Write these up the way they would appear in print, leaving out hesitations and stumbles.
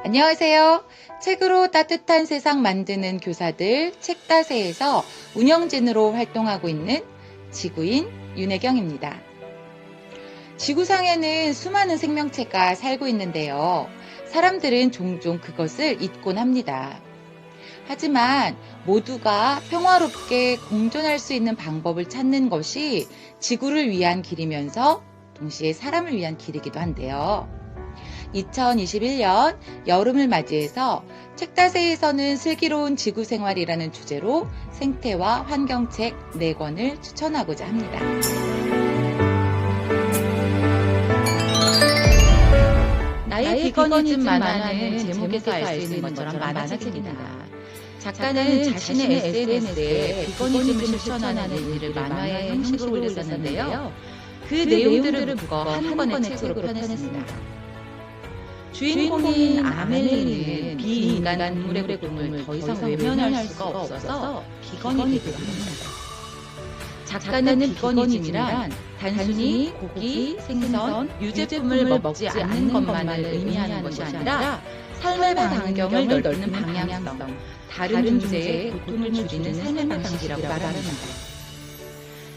안녕하세요. 책으로 따뜻한 세상 만드는 교사들 책따세에서 운영진으로 활동하고 있는 지구인 윤혜경입니다. 지구상에는 수많은 생명체가 살고 있는데요. 사람들은 종종 그것을 잊곤 합니다. 하지만 모두가 평화롭게 공존할 수 있는 방법을 찾는 것이 지구를 위한 길이면서 동시에 사람을 위한 길이기도 한데요. 2021년 여름을 맞이해서 책다세에서는 슬기로운 지구생활이라는 주제로 생태와 환경책 4권을 추천하고자 합니다. 나의 비거니즘 만화는 제목에서 알 수 있는 것처럼 만화책입니다. 작가는 자신의 SNS에 비거니즘을 실천하는 일을 만화의 형식으로 올렸었는데요. 그 내용들을 묶어 한 권의 책으로 펴냈습니다. 주인공인 아멜리는 비인간 동물의 고통을 더 이상 외면할 수가 없어서 비건이 되기도 합니다. 작가는 비거니즘이란 단순히 고기, 생선, 유제품을 먹지 않는 것만을 의미하는 것이 아니라 삶의 반경을 넓히는 방향성, 다른 존재의 고통을 줄이는 삶의 방식이라고 말합니다.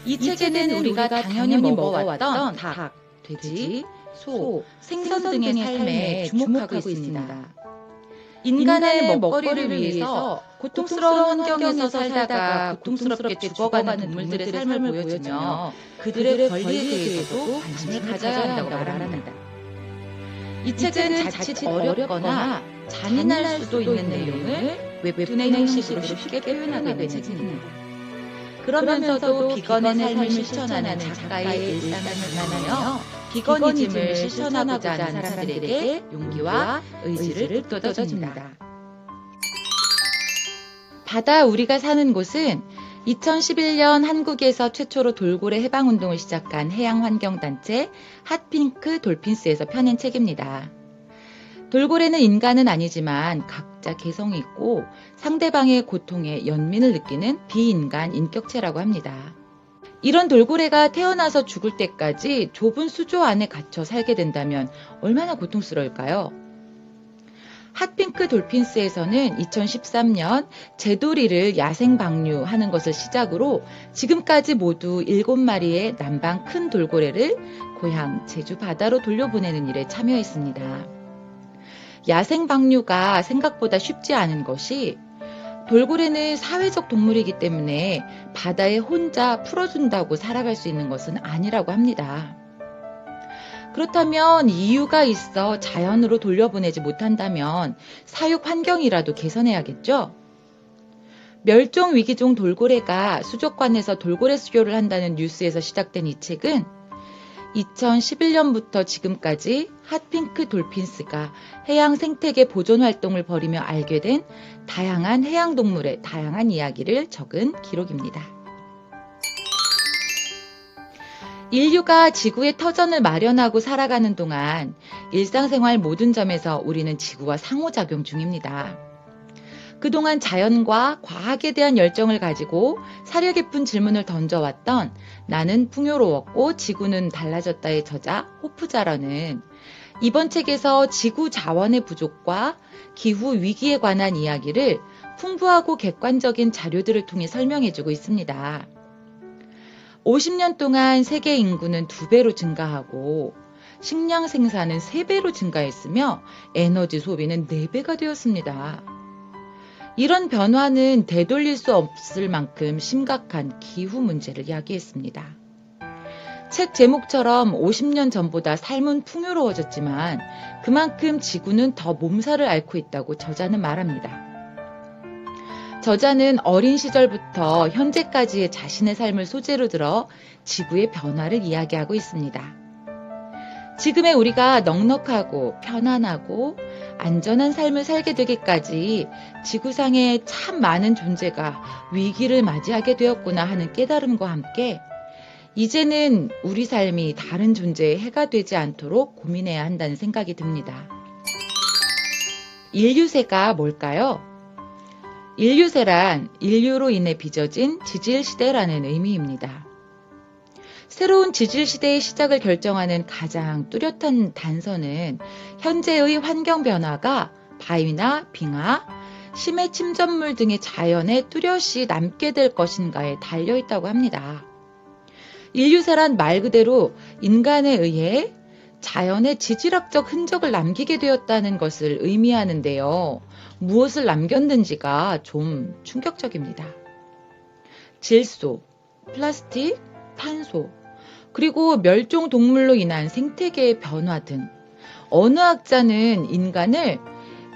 이 책에는 우리가 당연히 먹어왔던 닭, 돼지, 소, 생선 등의 삶에 주목하고 있습니다. 인간의 먹거리를 위해서 고통스러운 환경에서 살다가 고통스럽게 죽어가는 동물들의 삶을 보여주며 그들의 권리에 대해서도 관심을 가져야 한다고 말합니다. 이 책은 자칫 어렵거나 잔인할 수도 있는 내용을 웹툰의 형식으로 쉽게 표현하고 있는 책입니다. 그러면서도 비건의 삶을 실천하는 작가의 일상을 만나며 비거니즘을 실천하고자 하는 사람들에게 용기와 의지를 북돋아줍니다. 바다 우리가 사는 곳은 2011년 한국에서 최초로 돌고래 해방운동을 시작한 해양환경단체 핫핑크 돌핀스에서 펴낸 책입니다. 돌고래는 인간은 아니지만 각자 개성이 있고 상대방의 고통에 연민을 느끼는 비인간 인격체라고 합니다. 이런 돌고래가 태어나서 죽을 때까지 좁은 수조 안에 갇혀 살게 된다면 얼마나 고통스러울까요? 핫핑크 돌핀스에서는 2013년 제도리를 야생 방류하는 것을 시작으로 지금까지 모두 7마리의 남방 큰 돌고래를 고향 제주 바다로 돌려보내는 일에 참여했습니다. 야생 방류가 생각보다 쉽지 않은 것이 돌고래는 사회적 동물이기 때문에 바다에 혼자 풀어준다고 살아갈 수 있는 것은 아니라고 합니다. 그렇다면 이유가 있어 자연으로 돌려보내지 못한다면 사육 환경이라도 개선해야겠죠? 멸종 위기종 돌고래가 수족관에서 돌고래 수교를 한다는 뉴스에서 시작된 이 책은 2011년부터 지금까지 핫핑크 돌핀스가 해양 생태계 보존 활동을 벌이며 알게 된 다양한 해양동물의 다양한 이야기를 적은 기록입니다. 인류가 지구의 터전을 마련하고 살아가는 동안 일상생활 모든 점에서 우리는 지구와 상호작용 중입니다. 그동안 자연과 과학에 대한 열정을 가지고 사려 깊은 질문을 던져왔던 나는 풍요로웠고 지구는 달라졌다의 저자 호프자러는 이번 책에서 지구 자원의 부족과 기후 위기에 관한 이야기를 풍부하고 객관적인 자료들을 통해 설명해주고 있습니다. 50년 동안 세계 인구는 2배로 증가하고 식량 생산은 3배로 증가했으며 에너지 소비는 4배가 되었습니다. 이런 변화는 되돌릴 수 없을 만큼 심각한 기후 문제를 야기했습니다. 책 제목처럼 50년 전보다 삶은 풍요로워졌지만 그만큼 지구는 더 몸살을 앓고 있다고 저자는 말합니다. 저자는 어린 시절부터 현재까지의 자신의 삶을 소재로 들어 지구의 변화를 이야기하고 있습니다. 지금의 우리가 넉넉하고 편안하고 안전한 삶을 살게 되기까지 지구상에 참 많은 존재가 위기를 맞이하게 되었구나 하는 깨달음과 함께 이제는 우리 삶이 다른 존재의 해가 되지 않도록 고민해야 한다는 생각이 듭니다. 인류세가 뭘까요? 인류세란 인류로 인해 빚어진 지질시대라는 의미입니다. 새로운 지질시대의 시작을 결정하는 가장 뚜렷한 단서는 현재의 환경 변화가 바위나 빙하, 심해 침전물 등의 자연에 뚜렷이 남게 될 것인가에 달려있다고 합니다. 인류세란 말 그대로 인간에 의해 자연의 지질학적 흔적을 남기게 되었다는 것을 의미하는데요. 무엇을 남겼는지가 좀 충격적입니다. 질소, 플라스틱, 탄소, 그리고 멸종동물로 인한 생태계의 변화 등 어느 학자는 인간을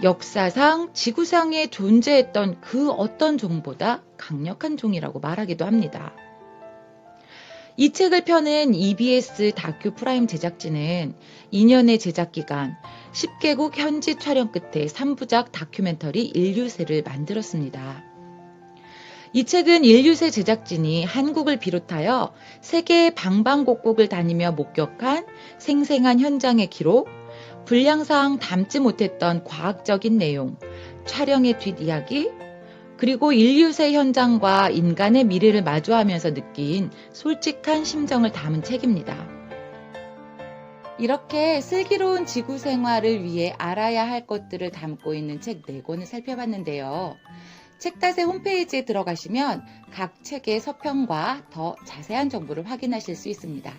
역사상 지구상에 존재했던 그 어떤 종보다 강력한 종이라고 말하기도 합니다. 이 책을 펴낸 EBS 다큐 프라임 제작진은 2년의 제작 기간 10개국 현지 촬영 끝에 3부작 다큐멘터리 인류세를 만들었습니다. 이 책은 인류세 제작진이 한국을 비롯하여 세계의 방방곡곡을 다니며 목격한 생생한 현장의 기록, 분량상 담지 못했던 과학적인 내용, 촬영의 뒷이야기, 그리고 인류세 현장과 인간의 미래를 마주하면서 느낀 솔직한 심정을 담은 책입니다. 이렇게 슬기로운 지구 생활을 위해 알아야 할 것들을 담고 있는 책 4권을 살펴봤는데요. 책닷의 홈페이지에 들어가시면 각 책의 서평과 더 자세한 정보를 확인하실 수 있습니다.